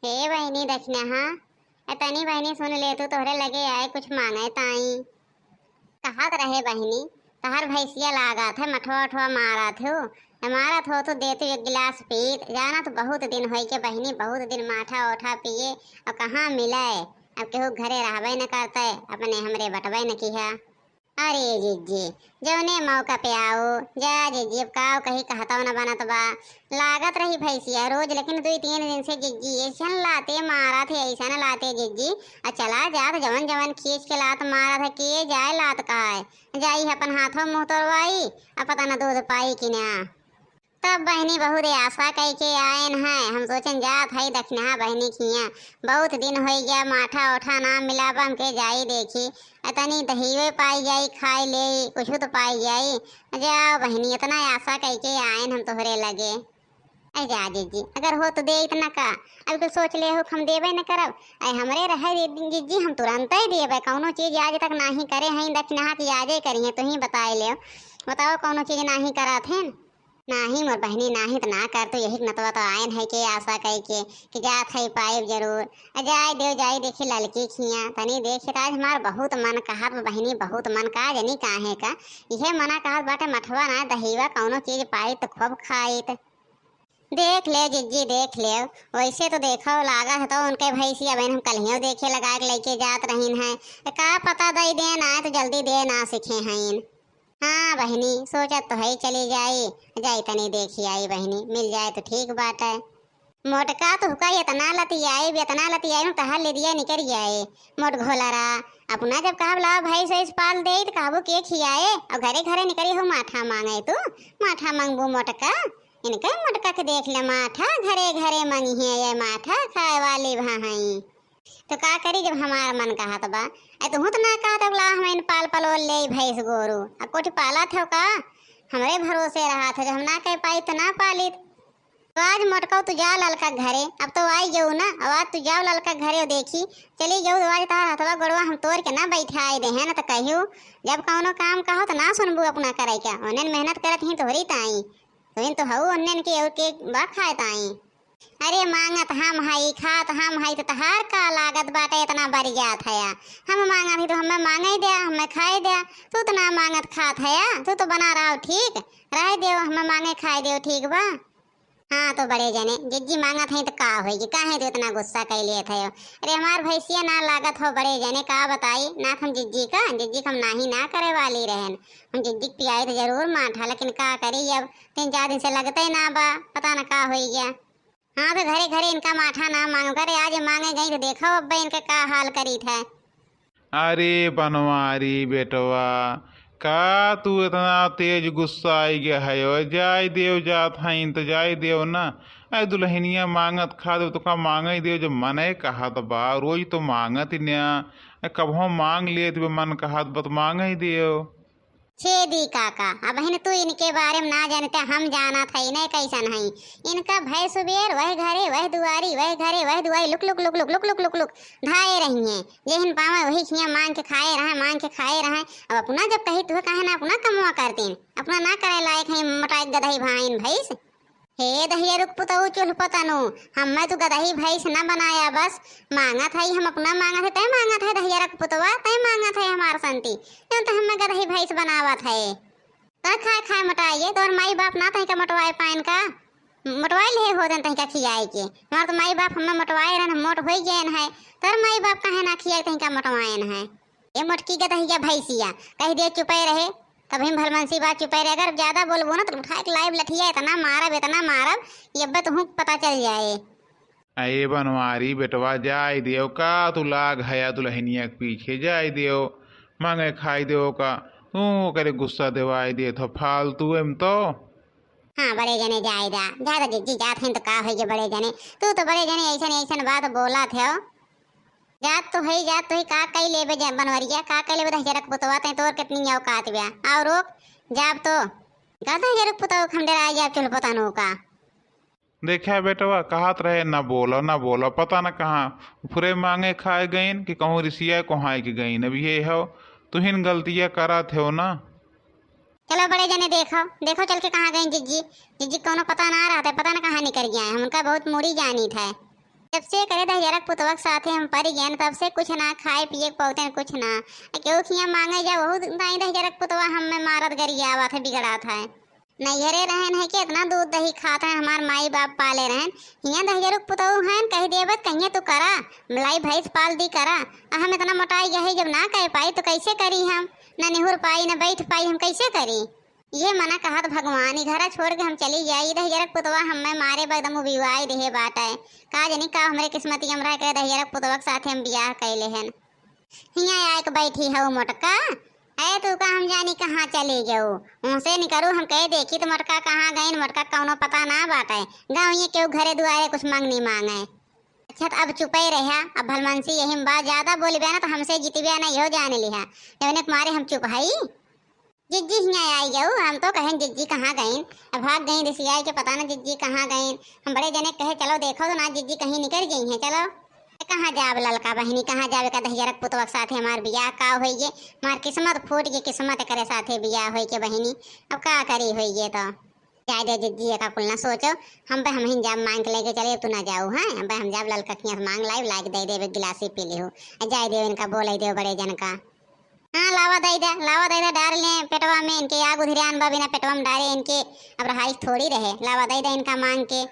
हे बहनी दक्षिणा हाँ तनी बहनी सुन ले तू तोहरे लगे आए कुछ मांगे ताई कहत रहे बहनी तहर भैंसिया लागत है मठवा उठवा मारत हो मारत हो तो देते एक गिलास पीत जाना तो बहुत दिन हो के बहनी बहुत दिन माठा ओठा पिए और कहाँ मिले अब केहू घरे रहबे न करते अपने हमरे बटबे न किया। अरे जिज्जी जौने मौका पे आओ जा जिज्जी अब काव कहीं कहता न बनत बा लागत रही भैंसिया रोज लेकिन 2-3 दिन से जिज्जी ऐसा लाते मारा थे ऐसा न लाते जिज्जी और चला जात जवन जवन खींच के लात मारा था के जाए लात कहा जाई अपन हाथों मुँह तोड़वाई अब पता न दूध पाई कि ना। तब बहनी बहुत आशा कह के आयन है हम सोचन जात है दक्षिणा बहनी खिया बहुत दिन हो गया माठा ओठा ना मिला बम के जाई देखी तनी दहीवे पाई जाई खाई ले कुछ तो पाई जाई जाओ बहनी इतना आशा कह के आयन हम तोहरे लगे जा जीजी अगर हो तो दे इतना का अब तो सोच ले हो हम देवे न करब अरे हमरे रहे जीजी हम तुरंत ही देवे कौनो चीज आज तक नाही करे हैं दक्षिणा की आजे करिए तुम ही बताए ले बताओ कौनो चीज नाही करा थे नाही मोर बहनी नाही तो ना कर तो यही नतवा तो आयन है के आशा कह के कि जात है पाइब जरूर जाए देखे ललकी खिया तनी देखे आज हमार बहुत मन कहत बहनी बहुत मन का जनी काहे का इहे मना कहत बाटे मठवा ना दहीवा कौनो चीज पाई तो खूब खाइत देख ले जिज्जी देख ले वैसे तो देखो लागा है तो उनके भैंसिया बहन हम कल देखे लगा के लेके जात रहीन है का पता दई दे ना तो जल्दी दे ना सीखे हैं। हाँ बहनी सोचत तो है चली जाई तनी देखी आई बहनी मिल जाए तो ठीक बात है मोटका तो हुका इतना लतियाई तहर ले दिया निकल जाए मोट घोलरा अपना जब कहा ला भाई सही पाल दे तो कहबो के खियाए और घरे घरे निकली हो माठा मांगे तू माठा मांगबू मोटका इनका मोटका के देख ले माठा घरे घरे मंगी है ये माठा खाए वाली भाई तो का करी जब हमारा मन कहा तो बा तू तो ना कहा तब ला हम पाल पलोल ले भैंस गोरू अब कोठी पाला थे का हमरे भरोसे रहा था जब हम ना कह पाई तो ना पाली तो आज मोटका तू जा ललका घरे अब तो आई जाऊ ना अब आज तू जाओ ललका घरे और देखी चली जाऊ तो आज तार हथवा गोड़वा हम तोड़ के ना बैठाई दे है ना तो कहियो जब कौनो काम कहो तो ना सुनबू अपना करे क्या उन्हें मेहनत करत ही तोहरी ताई तो इन तो हऊ उन्हें के बा खाए ताई अरे मांगत हम हाई खात हम हाई तो तहार का लागत बाटे इतना बढ़ जात है हम मांगा थी तो हमें मांगे दे हमें खाए दे तू तो ना मांगत खात है तू तो बना रहा ठीक रह दे हमें मांगे खाए दे ठीक बा। हाँ तो बड़े जने जिज्जी मांगत है तो का होगी काहे तो इतना गुस्सा कर लिए थे अरे हमार भैंसिया ना लागत हो बड़े जने का बताई ना हम जिज्जी का हम नाही ना करे वाली रहन हम जिज्जी पियाई तो जरूर माठा लेकिन का करी अब 3-4 दिन से लगते ना बा पता ना का हो गया। हाँ तो घरे घरे इनका माठा ना मांगो करे आज मांगे गई तो देखो अब इनका का हाल करी था। अरे बनवारी बेटवा का तू इतना तेज गुस्सा आई गया है जाय देव जात है तो जाय देव ना अरे दुल्हनिया मांगत खा दो तो का मांग ही देव जब मन कहा तो बा रोज तो मांगत ही न कभो मांग लिए तो मन कहा तो मांग ही देव छेदी काका अब बहन तू इनके बारे में ना जानते हम जाना था इन्हें कैसन है इनका भय सुबेर वह घरे वह दुआरी वह घरे वह दुआरी लुक लुक लुक लुक लुक लुक लुक लुक धाए रही हैं जेहन पावे वही खिया मांग के खाए रहे अब अपना जब कही तू कहे ना अपना कमवा करते अपना ना करे लायक है मोटाई गदही भाईन भैंस हे दहिया रुक पुतऊ चुल पतनु हमें तो गदही भैंस न बनाया बस मांगा था हम अपना मांगा था तय मांगा था दहिया रख पुतवा तय मांगा था हमार संती तो हमें गदही भैंस बनावा था तो खाए मटाइए तो माई बाप ना था मटवाए पाइन का मटवाए ले हो जन तही का खियाए के हमार तो माई बाप हमें मटवाए रहन मोट हो गए है तर माई बाप कहे ना खियाए तही का मटवाएन है ये मोटकी गदहिया भैंसिया कह दे चुपे रहे कभी भलमनसी बात चुपे रहे अगर ज्यादा बोलबो ना तो उठा के लाइव लठिया इतना मारब ये तो पता चल जाए। अरे बनवारी बेटवा जाय देव का तू लाग हया दुल्हनिया के पीछे जाय देव मांगे खाई देव का तू करे गुस्सा देवाई दे तो फालतू एम तो। हाँ बड़े जने जायदा ज्यादा जिज्जी जात हैं तो का है ये बड़े जने तू तो बड़े जने ऐसन बात बोला थे जात तो ही का कई लेबे बनवरिया का कई लेबे जरक पुतवा ते तोर कितनी औकात ब्या और रोक जाब तो गादा जरक पुतवा खंडेरा जाब चल पता नो का देखा बेटवा कहत रहे ना बोलो पता ना कहाँ फुरे मांगे खाए गईन कि कहूँ रिसिया कोहाए के गईन अब ये हो तुहिन गलतियाँ करा थे ना। चलो बड़े जने देखो चल के कहाँ गए जिज्जी कौनो पता ना रहा था पता ना कहाँ निकल गया है उनका बहुत मूड़ी जानी था जब से करे दहजरक पुतवक साथे हम परी गए तब से कुछ ना खाए पिए पौते कुछ ना क्यों खिया मांगे जा बहुत दाई दहजरक पुतवा हमें मारत गरिया आवा थे बिगड़ा था नैहरे रहन है कि इतना दूध दही खाते हैं हमार माई बाप पाले रहन हिया दहजरक पुतव हैं कह देवत कहिए तो करा मलाई भैंस पाल दी करा हम इतना मोटाई गए जब ना कह पाई तो कैसे करी हम न निहुर पाई न बैठ पाई हम कैसे करी ये मना कहा तो भगवान ही घरा छोड़ के हम चली जाई दहजरक पुतवा हमें मारे एकदम विवाह देहे बाटे का जानी का हमरे किस्मती हमरा के दहजरक पुतवा के साथ हम बियाह कैले हन हिया आए के बैठी हूँ मोटका ऐ तू का हम जानी कहाँ चली जाऊ उनसे नहीं करूँ हम कह देखी तो मोटका कहाँ गए मोटका कौनो पता ना बाटे गाँव ये क्यों घरे दुआरे कुछ मांगनी मांगे अच्छा तो अब चुपे रहा अब भलमनसी यही बात ज्यादा बोलबे ना तो हमसे जितबे नहीं हो जाने लिहा जवने मारे हम चुप हई जिज्जी यहाँ आई जाऊ हम तो कहें जिज्जी कहाँ गईं अब भाग गई रिसियाई के पता ना जिज्जी कहाँ गईं हम बड़े जने कहे चलो देखो तो ना जिज्जी कहीं निकल गई हैं चलो कहाँ जाब ललका बहनी कहाँ जावे का दहजरक पुतवक साथे हमार बियाह का होइए मार किस्मत फूट के किस्मत करे साथे बियाह होई के बहनी अब का करी होइए तो जाए दे जिज्जी का कुल ना सोचो हम पे हम जाब मांग के लेके चले तू ना जाऊ हैं हम पे हम जाब ललका खिया मांग लाइक दे देवे गिलासी पी ली हो जाए देव इनका बोले देव बड़े जन का हाँ लावा दे डाल ले पेटवा में इनके आग उधरियान बा बिना पेटवा में डाले इनके अब रहाई थोड़ी रहे लावा दे इनका मांग के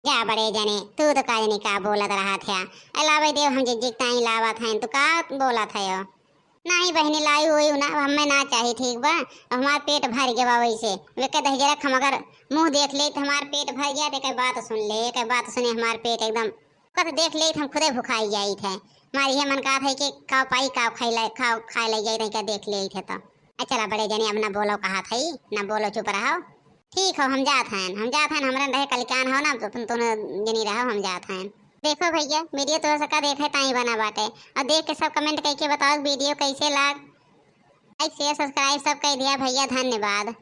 जा बड़े जने तू तो का जानी का बोलत रहा था लावा दे हम जिज्जी ताई लावा था तो का बोला था यो नहीं बहनी लाई हुई ना हमें ना चाहिए ठीक बा हमार पेट भर गया वैसे वे कह दहजरक हम अगर मुंह देख ले तो हमार पेट भर गया तो बात सुन ले बात सुने हमार पेट एकदम कद देख ले हम खुदे भुखाई जाई थे हमारी ये मन कहा था कि काव पाई काव खाई ले जाई क्या देख ले थे तो चला बड़े जने अब ना बोलो कहा था ना बोलो चुप रहो ठीक हो हम जात हैं हमरा रहे कलिकान हो ना तो तुम जनी रहो हम जात हैं देखो भैया वीडियो तो सका देखे ताई बना बाटे और देख के सब कमेंट करके बताओ वीडियो कैसे लाग लाइक शेयर सब्सक्राइब सब कर दिया भैया धन्यवाद।